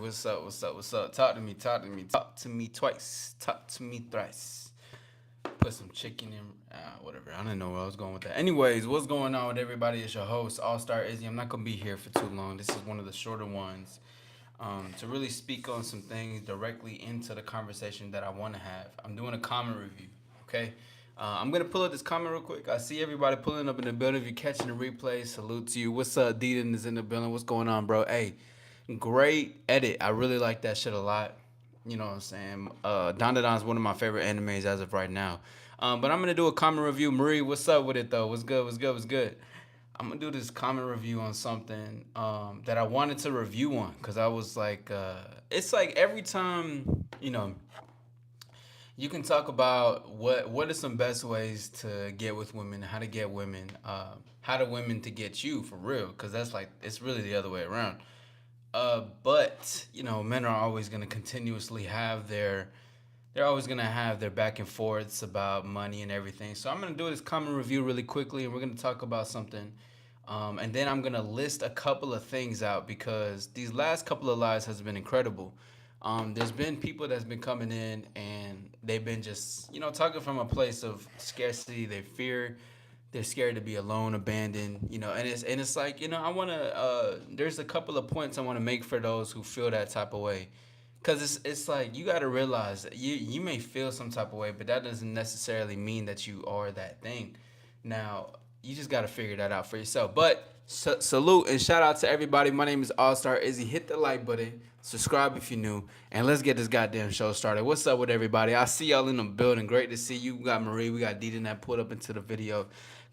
What's up? What's up? What's up? Talk to me. Talk to me. Talk to me twice. Talk to me thrice. Put some chicken in. Whatever. I don't know where I was going with that. Anyways, what's going on with everybody? It's your host, All Star Izzy. I'm not gonna be here for too long. This is one of the shorter ones. To really speak on some things directly into the conversation that I want to have. I'm doing a comment review. Okay. I'm gonna pull up this comment real quick. I see everybody pulling up in the building. If you're catching the replay, salute to you. What's up, Deedon is in the building. What's going on, bro? Hey, great edit. I really like that shit a lot. You know what I'm saying? Don is one of my favorite animes as of right now. But I'm gonna do a comment review. Marie, what's up with it though? What's good? What's good? What's good? I'm gonna do this comment review on something that I wanted to review on because I was like, it's like every time you can talk about what are some best ways to get with women, how to get women, how do women to get you for real? Because that's like it's really the other way around. But men are always gonna continuously have their they're always gonna have their back and forths about money and everything. So I'm gonna do this comment review really quickly, and we're gonna talk about something, and then I'm gonna list a couple of things out because these last couple of lives has been incredible. There's been people that's been coming in and they've been just talking from a place of scarcity. They fear, they're scared to be alone, abandoned, and it's like I want to. There's a couple of points I want to make for those who feel that type of way. Cause it's like you gotta realize that you may feel some type of way, but that doesn't necessarily mean that you are that thing. Now you just gotta figure that out for yourself. But salute and shout out to everybody. My name is All Star Izzy. Hit the like button, subscribe if you're new, and let's get this goddamn show started. What's up with everybody? I see y'all in the building. Great to see you. We got Marie, we got Deedon that put up into the video.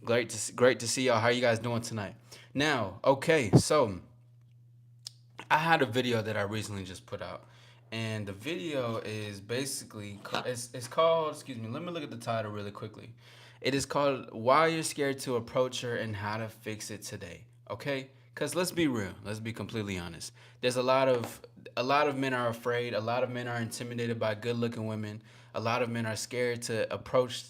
Great to see y'all. How you guys doing tonight? Now, okay, so I had a video that I recently just put out, and the video is basically it's called. Excuse me. Let me look at the title really quickly. It is called "Why You're Scared to Approach Her and How to Fix It Today." Okay, because let's be real. Let's be completely honest. There's a lot of men are afraid. A lot of men are intimidated by good-looking women. A lot of men are scared to approach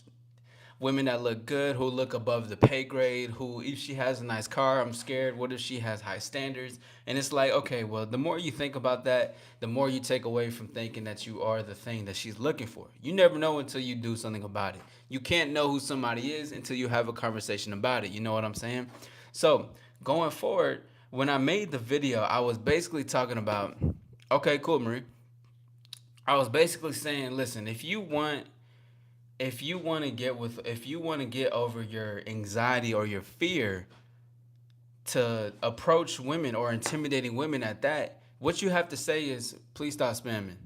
women that look good, who look above the pay grade, who if she has a nice car, I'm scared. What if she has high standards? And it's like, okay, well, the more you think about that, the more you take away from thinking that you are the thing that she's looking for. You never know until you do something about it. You can't know who somebody is until you have a conversation about it. You know what I'm saying? So going forward, when I made the video, I was basically talking about, okay, cool, Marie. I was basically saying, listen, if you want to get over your anxiety or your fear to approach women or intimidating women at that, what you have to say is please stop spamming.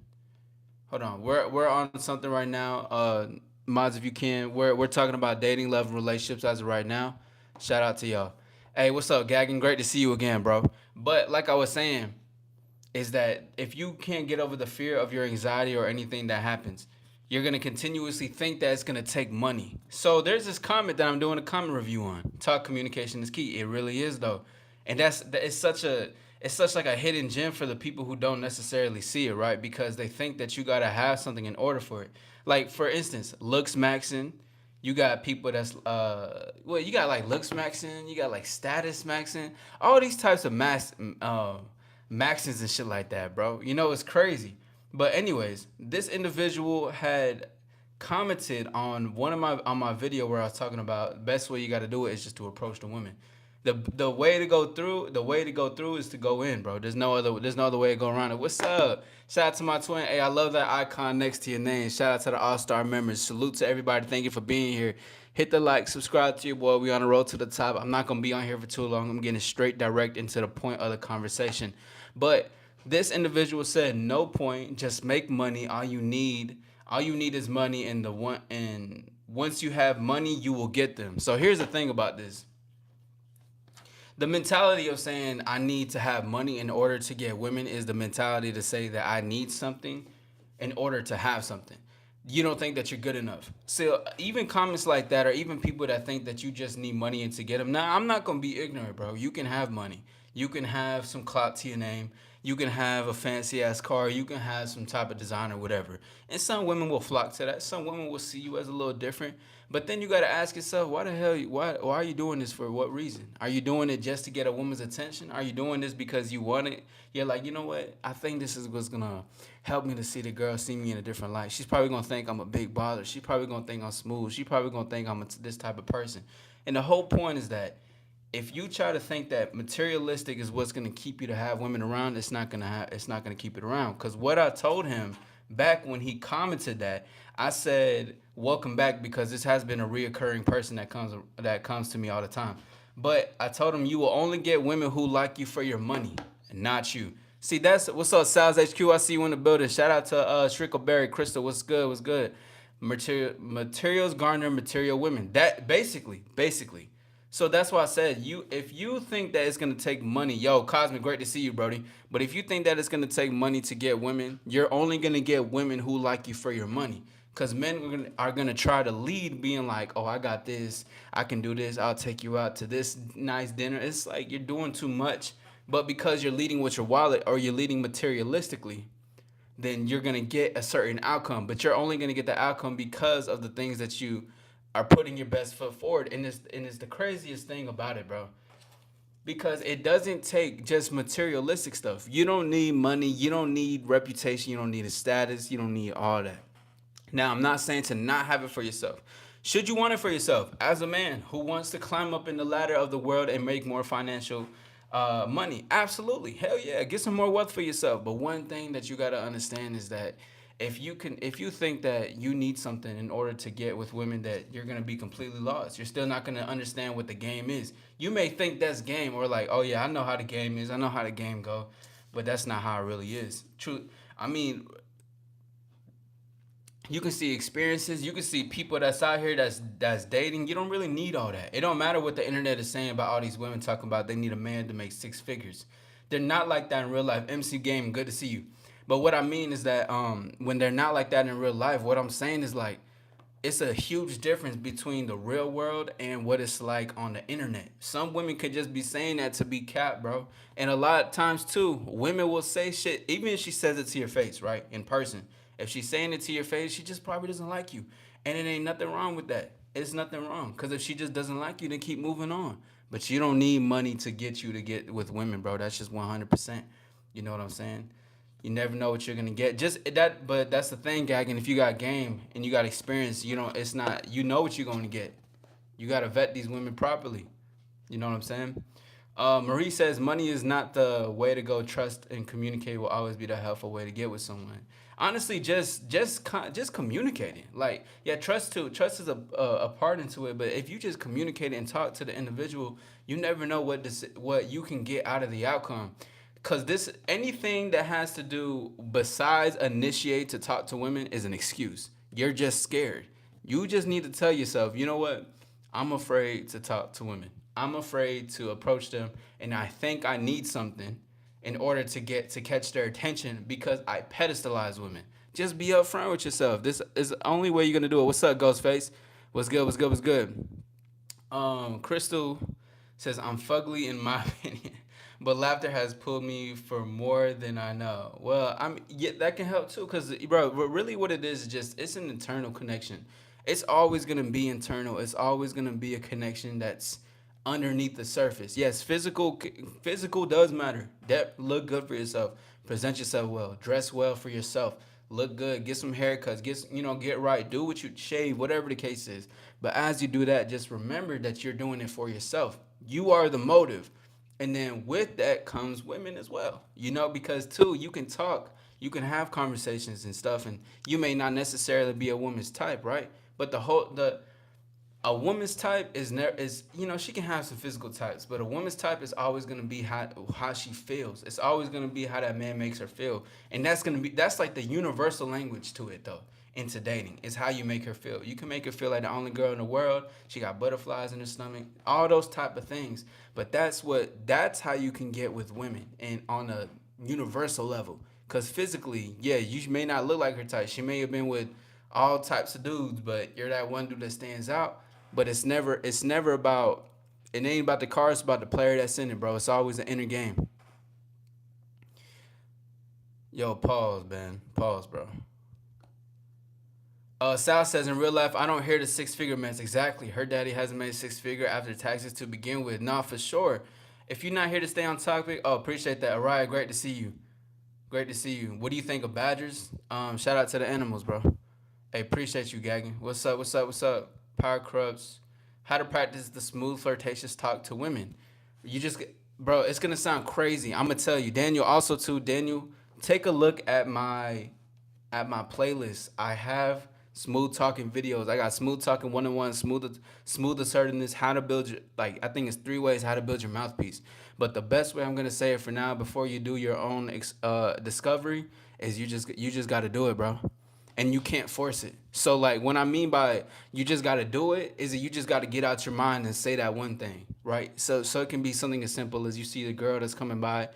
Hold on, we're on something right now. Mods, if you can, we're talking about dating, love, and relationships as of right now. Shout out to y'all. Hey, what's up, Gagging? Great to see you again, bro. But like I was saying, is that if you can't get over the fear of your anxiety or anything that happens, you're gonna continuously think that it's gonna take money. So there's this comment that I'm doing a comment review on. Talk communication is key. It really is though, and it's such like a hidden gem for the people who don't necessarily see it, right? Because they think that you gotta have something in order for it. Like for instance, looks maxing. You got people that's you got like looks maxing, you got like status maxing, all these types of maxings and shit like that, bro. It's crazy. But anyways, this individual had commented on one of my on my video where I was talking about the best way you got to do it is just to approach the women. The way to go through is to go in, bro. There's no other way to go around it. What's up? Shout out to my twin. Hey, I love that icon next to your name. Shout out to the All Star members. Salute to everybody. Thank you for being here. Hit the like, subscribe to your boy. We on the road to the top. I'm not gonna be on here for too long. I'm getting straight direct into the point of the conversation. But this individual said, "No point. Just make money. All you need is money, and once you have money, you will get them." So here's the thing about this: the mentality of saying I need to have money in order to get women is the mentality to say that I need something in order to have something. You don't think that you're good enough. So even comments like that, or even people that think that you just need money and to get them. Now I'm not gonna be ignorant, bro. You can have money. You can have some clout to your name. You can have a fancy ass car. You can have some type of designer, whatever. And some women will flock to that. Some women will see you as a little different. But then you got to ask yourself, why the hell? Why are you doing this for? What reason? Are you doing it just to get a woman's attention? Are you doing this because you want it? You're like, you know what? I think this is what's gonna help me to see the girl see me in a different light. She's probably gonna think I'm a big baller. She's probably gonna think I'm smooth. She's probably gonna think this type of person. And the whole point is that if you try to think that materialistic is what's gonna keep you to have women around, it's not gonna keep it around. Cause what I told him back when he commented that, I said, "Welcome back," because this has been a reoccurring person that comes to me all the time. But I told him you will only get women who like you for your money, and not you. See, that's what's up, Sal's HQ. I see you in the building. Shout out to Shrinkleberry Crystal. What's good? What's good? Materials garner material women. That basically. So that's why I said if you think that it's gonna take money, yo, Cosmic, great to see you, Brody. But if you think that it's gonna take money to get women, you're only gonna get women who like you for your money. Cause men are gonna try to lead, being like, oh, I got this, I can do this, I'll take you out to this nice dinner. It's like you're doing too much. But because you're leading with your wallet or you're leading materialistically, then you're gonna get a certain outcome. But you're only gonna get the outcome because of the things that you are putting your best foot forward. And it's the craziest thing about it, bro. Because it doesn't take just materialistic stuff. You don't need money, you don't need reputation, you don't need a status, you don't need all that. Now, I'm not saying to not have it for yourself. Should you want it for yourself as a man who wants to climb up in the ladder of the world and make more financial money? Absolutely. Hell yeah. Get some more wealth for yourself. But one thing that you got to understand is that if you think that you need something in order to get with women, that you're going to be completely lost. You're still not going to understand what the game is. You may think that's game, or like, oh yeah, I know how the game is. I know how the game go. But that's not how it really is. True. I mean, you can see experiences, you can see people that's out here that's dating. You don't really need all that. It don't matter what the internet is saying about all these women talking about they need a man to make six figures. They're not like that in real life. MC Game, good to see you. But what I mean is that when they're not like that in real life, what I'm saying is like it's a huge difference between the real world and what it's like on the internet. Some women could just be saying that to be cap, bro. And a lot of times too, women will say shit, even if she says it to your face, right? In person. If she's saying it to your face, she just probably doesn't like you. And it ain't nothing wrong with that. It's nothing wrong. Because if she just doesn't like you, then keep moving on. But you don't need money to get you to get with women, bro. That's just 100%. You know what I'm saying? You never know what you're gonna get. Just that, but that's the thing, Gagan. If you got game and you got experience, you know it's not. You know what you're gonna get. You gotta vet these women properly. You know what I'm saying? Marie says money is not the way to go. Trust and communicate will always be the helpful way to get with someone. Honestly, just communicating. Like, yeah, trust too. Trust is a part into it. But if you just communicate and talk to the individual, you never know what you can get out of the outcome. Cause this anything that has to do besides initiate to talk to women is an excuse. You're just scared. You just need to tell yourself, you know what? I'm afraid to talk to women. I'm afraid to approach them, and I think I need something in order to catch their attention because I pedestalize women. Just be upfront with yourself. This is the only way you're gonna do it. What's up, Ghostface? What's good? What's good? What's good? Crystal says I'm fugly in my opinion, but laughter has pulled me for more than I know. Well, yeah, that can help too, cause bro, really what it is just it's an internal connection. It's always gonna be internal. It's always gonna be a connection that's underneath the surface. Yes, physical does matter. That look good for yourself. Present yourself well. Dress well for yourself. Look good. Get some haircuts. Get right. Do what you shave. Whatever the case is. But as you do that, just remember that you're doing it for yourself. You are the motive, and then with that comes women as well. Because too you can talk. You can have conversations and stuff, and you may not necessarily be a woman's type, right? But the a woman's type is never is she can have some physical types, but a woman's type is always gonna be how she feels. It's always gonna be how that man makes her feel, and that's like the universal language to it though. Into dating, it's how you make her feel. You can make her feel like the only girl in the world. She got butterflies in her stomach, all those type of things. But that's how you can get with women and on a universal level. Cause physically, yeah, you may not look like her type. She may have been with all types of dudes, but you're that one dude that stands out. But it's never about it ain't about the car, it's about the player that's in it, bro. It's always an inner game. Yo, pause, man. Pause, bro. Sal says in real life, I don't hear the six figure mess. Exactly. Her daddy hasn't made six figure after taxes to begin with. Nah, for sure. If you're not here to stay on topic, oh, appreciate that. Araya, great to see you. Great to see you. What do you think of Badgers? Shout out to the animals, bro. Hey, appreciate you, Gagging. What's up? What's up? What's up? Power Corrupts. How to practice the smooth, flirtatious talk to women. You just, bro, it's gonna sound crazy. I'm gonna tell you, Daniel. Also, too, Daniel, take a look at my playlist. I have smooth talking videos. I got smooth talking 101, smooth assertiveness, how to build your, like, I think it's 3 ways how to build your mouthpiece. But the best way, I'm gonna say it for now before you do your own discovery, is you just got to do it, bro. And you can't force it. So, like, what I mean by you just got to do it is that you just got to get out your mind and say that one thing, right? So it can be something as simple as you see the girl that's coming by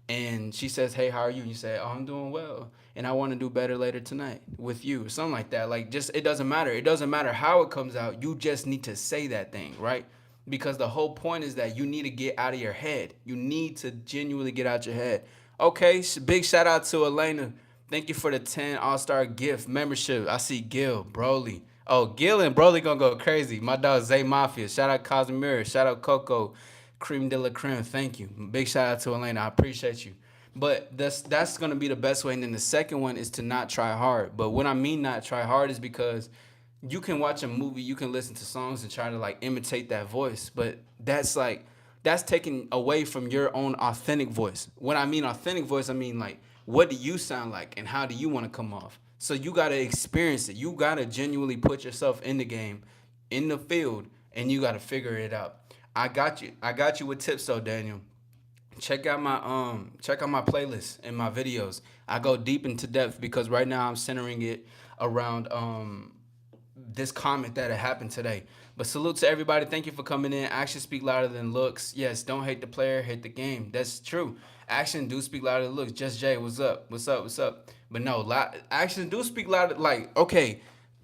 and she says, "Hey, how are you?" And you say, "Oh, I'm doing well, and I want to do better later tonight with you," something like that. Like, just, it doesn't matter. It doesn't matter how it comes out. You just need to say that thing, right? Because the whole point is that you need to get out of your head. You need to genuinely get out your head. Okay, big shout out to Elena. Thank you for the 10 All-Star gift membership. I see Gil, Broly. Oh, Gil and Broly gonna go crazy. My dog Zay Mafia. Shout out Casimir. Shout out Coco. Cream de la creme. Thank you. Big shout out to Elena. I appreciate you. But that's gonna be the best way. And then the second one is to not try hard. But what I mean not try hard is because you can watch a movie, you can listen to songs and try to, like, imitate that voice, but that's taken away from your own authentic voice. When I mean authentic voice, I mean, like, what do you sound like and how do you want to come off? So you gotta experience it. You gotta genuinely put yourself in the game, in the field, and you gotta figure it out. I got you. I got you with tips though, Daniel. Check out my playlist and my videos. I go deep into depth because right now I'm centering it around this comment that had happened today. But salute to everybody. Thank you for coming in. Actions speak louder than looks. Yes, don't hate the player, hate the game. That's true. Action do speak louder than looks. Just Jay, what's up? What's up? What's up? But no, actions do speak louder. Like, okay,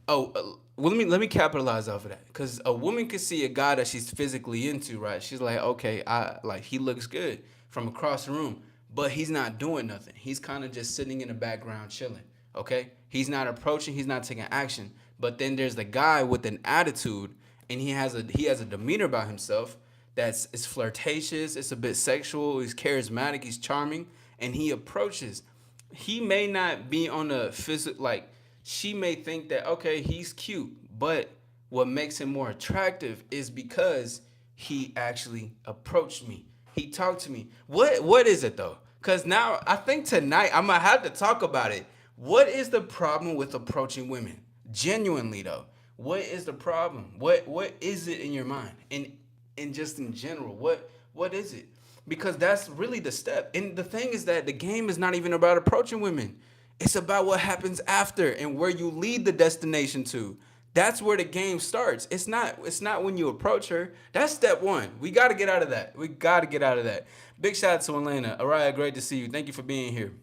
oh, well, let me capitalize off of that, because a woman could see a guy that she's physically into, right? She's like, okay, I like, he looks good from across the room, but he's not doing nothing. He's kind of just sitting in the background chilling. Okay, he's not approaching. He's not taking action. But then there's the guy with an attitude, and he has a demeanor about himself that's it's flirtatious. It's a bit sexual. He's charismatic. He's charming, and he approaches. He may not be on the physical, like, she may think that, okay, he's cute, but what makes him more attractive is because he actually approached me. He talked to me. What is it though? Cause now I think tonight I'm gonna have to talk about it. What is the problem with approaching women? Genuinely though, what is the problem? What is it in your mind? And just in general, what is it? Because that's really the step. And the thing is that the game is not even about approaching women. It's about what happens after and where you lead the destination to. That's where the game starts. It's not when you approach her. That's step one. We gotta get out of that. We gotta get out of that. Big shout out to Elena. Araya, great to see you. Thank you for being here.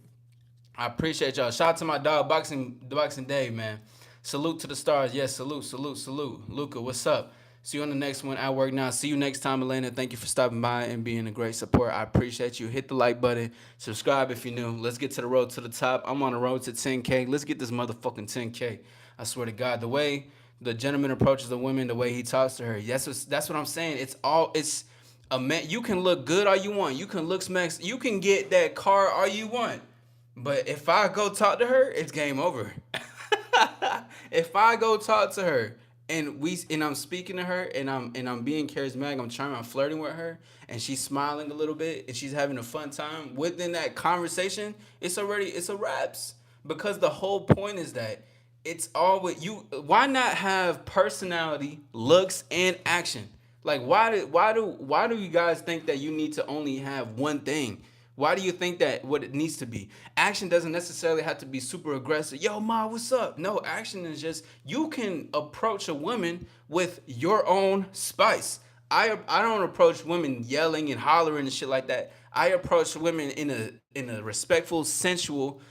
I appreciate y'all. Shout out to my dog, Boxing Dave, man. Salute to the stars. Yes, salute, salute, salute. Luca, what's up? See you on the next one. At work now. See you next time, Elena. Thank you for stopping by and being a great support. I appreciate you. Hit the like button. Subscribe if you're new. Let's get to the road to the top. I'm on the road to 10K. Let's get this motherfucking 10K. I swear to God, the way the gentleman approaches the woman, the way he talks to her, that's what I'm saying. It's a man. You can look good all you want. You can look smacks. You can get that car all you want. But if I go talk to her, it's game over. If I go talk to her and I'm speaking to her and I'm being charismatic, I'm flirting with her, and she's smiling a little bit and she's having a fun time within that conversation, it's a wraps. Because the whole point is that it's all with you. Why not have personality, looks, and action? Like, why do you guys think that you need to only have one thing? Why do you think that what it needs to be? Action doesn't necessarily have to be super aggressive. Yo, ma, what's up? No, action is just, you can approach a woman with your own spice. I don't approach women yelling and hollering and shit like that. I approach women in a respectful, sensual,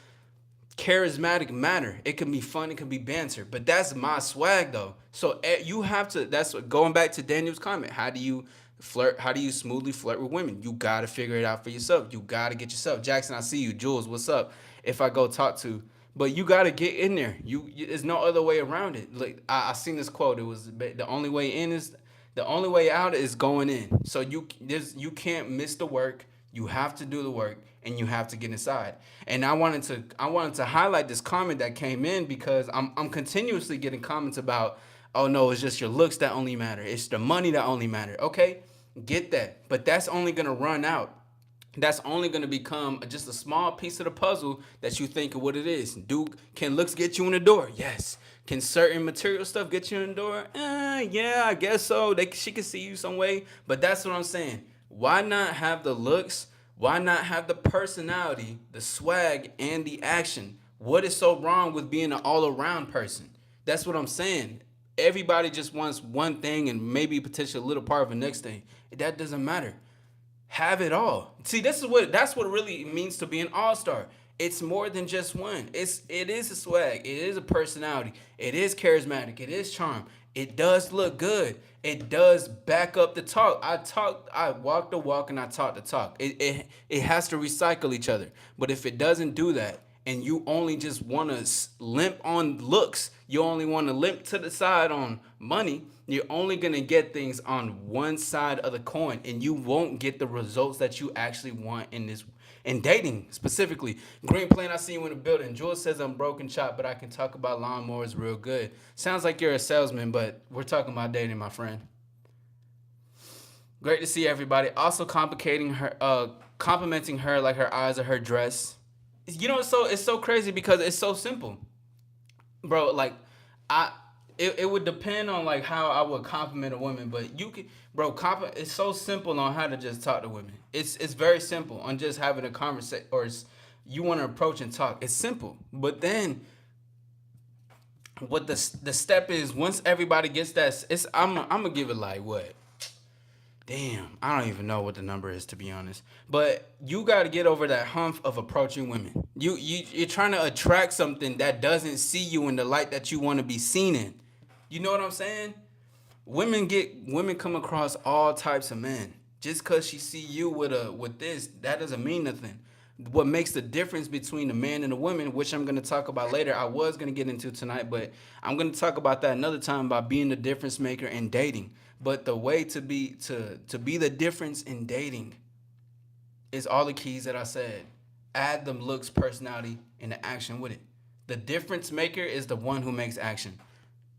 charismatic manner. It can be fun, it can be banter, but that's my swag though. So you have to. That's what, going back to Daniel's comment. How do you flirt? How do you smoothly flirt with women? You gotta figure it out for yourself. You gotta get yourself. Jackson, I see you. Jules, what's up? if I go talk to. But you gotta get in there. There's no other way around it. Like I seen this quote. It was the only way in is the only way out is going in. So you can't miss the work. You have to do the work, and you have to get inside. And I wanted to highlight this comment that came in because I'm continuously getting comments about, oh no, it's just your looks that only matter. It's the money that only matter. Okay, get that, but that's only gonna run out. That's only going to become just a small piece of the puzzle that you think of what it is. Can looks get you in the door? Yes. Can certain material stuff get you in the door? Yeah, I guess so. She can see you some way, but that's what I'm saying. Why not have the looks? Why not have the personality, the swag, and the action? What is so wrong with being an all-around person? That's what I'm saying. Everybody just wants one thing and maybe potentially a little part of the next thing. That doesn't matter. Have it all. See, that's what it really means to be an all-star. It's more than just one. It is a swag. It is a personality. It is charismatic. It is charm. It does look good. It does back up the talk. I walk the walk and I talk the talk. It has to recycle each other. But if it doesn't do that, and you only just want to limp on looks, you only want to limp to the side on money, you're only going to get things on one side of the coin, and you won't get the results that you actually want in dating specifically. Green Plain, I see you in the building. Jules says I'm broken chop, but I can talk about lawnmowers real good. Sounds like you're a salesman, but we're talking about dating, my friend. Great to see everybody. Also complicating her, complimenting her like her eyes are her dress. You know, it's so crazy because it's so simple, bro. Like, it would depend on like how I would compliment a woman, but you can, bro. It's so simple on how to just talk to women. It's very simple on just having a conversation, or you want to approach and talk. It's simple, but then what the step is, once everybody gets that, I'm gonna give it like what. Damn, I don't even know what the number is, to be honest. But you got to get over that hump of approaching women. You're trying to attract something that doesn't see you in the light that you want to be seen in. You know what I'm saying? Women come across all types of men. Just cause she see you with this, that doesn't mean nothing. What makes the difference between the man and the woman, which I'm gonna talk about later, I was gonna get into tonight, but I'm gonna talk about that another time about being the difference maker in dating. But the way to be the difference in dating is all the keys that I said. Add them looks, personality, and the action with it. The difference maker is the one who makes action.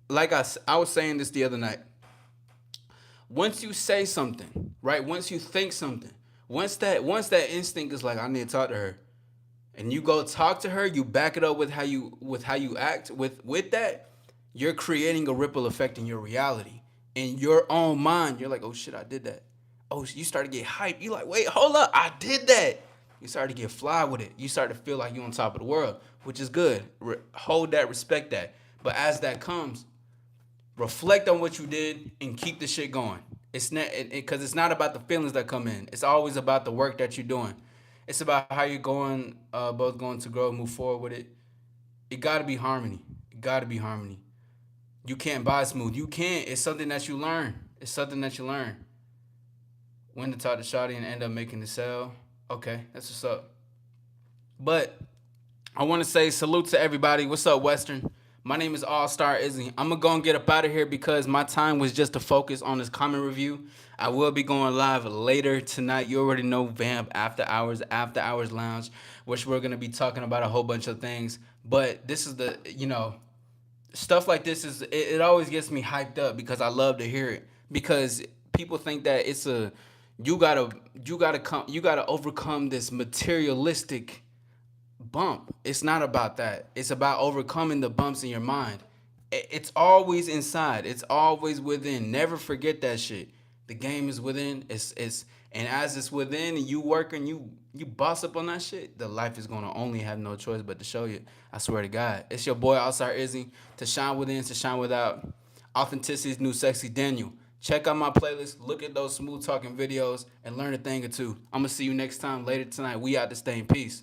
Like I was saying this the other night. Once you say something, right? Once you think something, once that instinct is like, I need to talk to her, and you go talk to her, you back it up with how you act with that, you're creating a ripple effect in your reality. In your own mind, you're like, oh shit, I did that. Oh, you start to get hyped. You like, wait, hold up, I did that. You start to get fly with it. You start to feel like you're on top of the world, which is good. Hold that, respect that. But as that comes, reflect on what you did and keep the shit going. It's not because it's not about the feelings that come in. It's always about the work that you're doing. It's about how you're both going to grow, move forward with it. It got to be harmony. It got to be harmony. You can't buy smooth. You can't. It's something that you learn. It's something that you learn. When to talk to Shawty and end up making the sale. Okay, that's what's up. But I want to say salute to everybody. What's up, Western? My name is All Star Izzy. I'm going to go and get up out of here because my time was just to focus on this comment review. I will be going live later tonight. You already know Vamp After Hours Lounge, which we're going to be talking about a whole bunch of things. But this is stuff like this it always gets me hyped up because I love to hear it. Because people think that you gotta overcome this materialistic bump. It's not about that. It's about overcoming the bumps in your mind. It's always inside. It's always within. Never forget that shit. The game is within. And as it's within and you work and you boss up on that shit, the life is gonna only have no choice but to show you. I swear to God. It's your boy All-Star Izzy. To shine within, to shine without. Authenticity's new sexy Daniel. Check out my playlist, look at those smooth talking videos, and learn a thing or two. I'm gonna see you next time later tonight. We out to stay in peace.